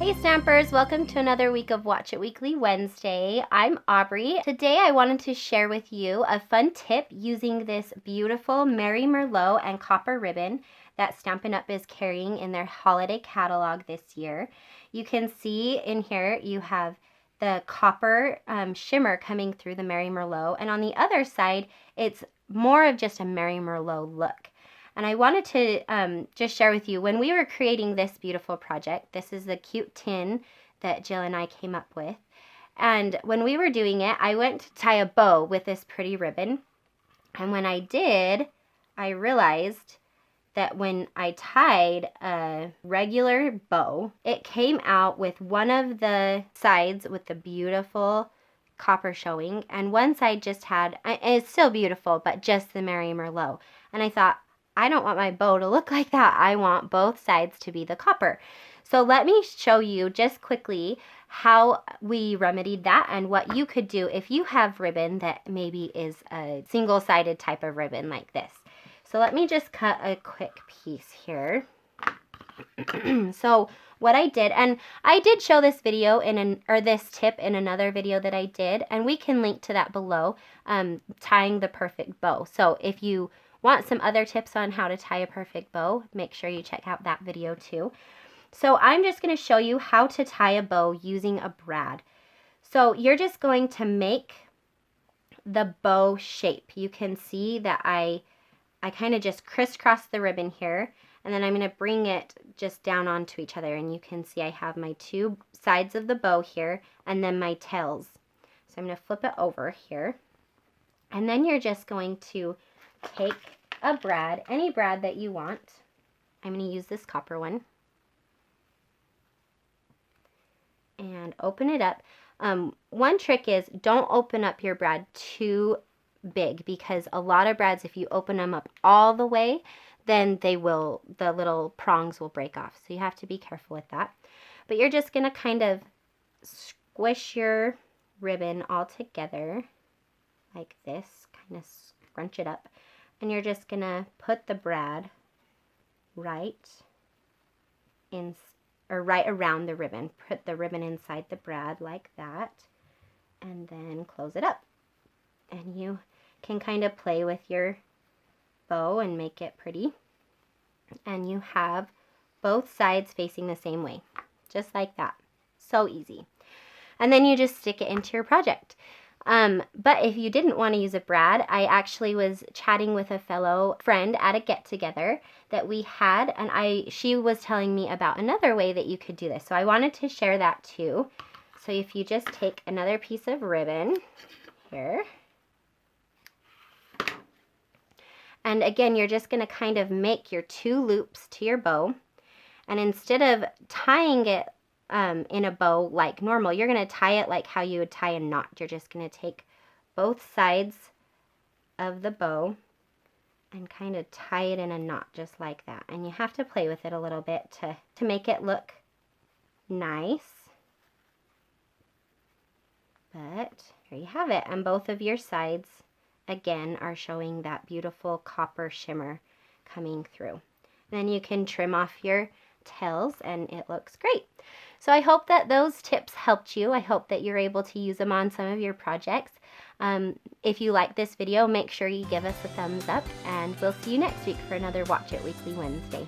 Hey Stampers, welcome to another week of Watch It Weekly Wednesday. I'm Aubrey. Today I wanted to share with you a fun tip using this beautiful Mary Merlot and copper ribbon that Stampin' Up! Is carrying in their holiday catalog this year. You can see in here you have the copper shimmer coming through the Mary Merlot, and on the other side it's more of just a Mary Merlot look. And I wanted to just share with you, when we were creating this beautiful project, this is the cute tin that Jill and I came up with. And when we were doing it, I went to tie a bow with this pretty ribbon. And when I did, I realized that when I tied a regular bow, it came out with one of the sides with the beautiful copper showing, and one side just had, it's still beautiful, but just the Mary Merlot. And I thought, I don't want my bow to look like that. I want both sides to be the copper. So let me show you just quickly how we remedied that and what you could do if you have ribbon that maybe is a single-sided type of ribbon like this. So let me just cut a quick piece here. So what I did, and I did show this video this tip in another video that I did, and we can link to that below, tying the perfect bow. So if you want some other tips on how to tie a perfect bow, make sure you check out that video too. So I'm just going to show you how to tie a bow using a brad. So you're just going to make the bow shape. You can see that I kind of just crisscross the ribbon here, and then I'm going to bring it just down onto each other, and you can see I have my two sides of the bow here and then my tails. So I'm going to flip it over here, and then you're just going to take a brad, any brad that you want. I'm going to use this copper one, and open it up. One trick is don't open up your brad too big, because a lot of brads, if you open them up all the way, then the little prongs will break off. So you have to be careful with that. But you're just going to kind of squish your ribbon all together like this, kind of scrunch it up. And you're just going to put the brad right around the ribbon. Put the ribbon inside the brad like that, and then close it up. And you can kind of play with your bow and make it pretty. And you have both sides facing the same way, just like that. So easy. And then you just stick it into your project. But if you didn't want to use a brad, I actually was chatting with a fellow friend at a get-together that we had, and she was telling me about another way that you could do this. So I wanted to share that too. So if you just take another piece of ribbon here, and again, you're just going to kind of make your two loops to your bow, and instead of tying it in a bow like normal, you're going to tie it like how you would tie a knot. You're just going to take both sides of the bow and kind of tie it in a knot just like that. And you have to play with it a little bit to make it look nice. But here you have it. And both of your sides, again, are showing that beautiful copper shimmer coming through. And then you can trim off your tails and it looks great. So I hope that those tips helped you. I hope that you're able to use them on some of your projects. If you like this video, make sure you give us a thumbs up, and we'll see you next week for another Watch It Weekly Wednesday.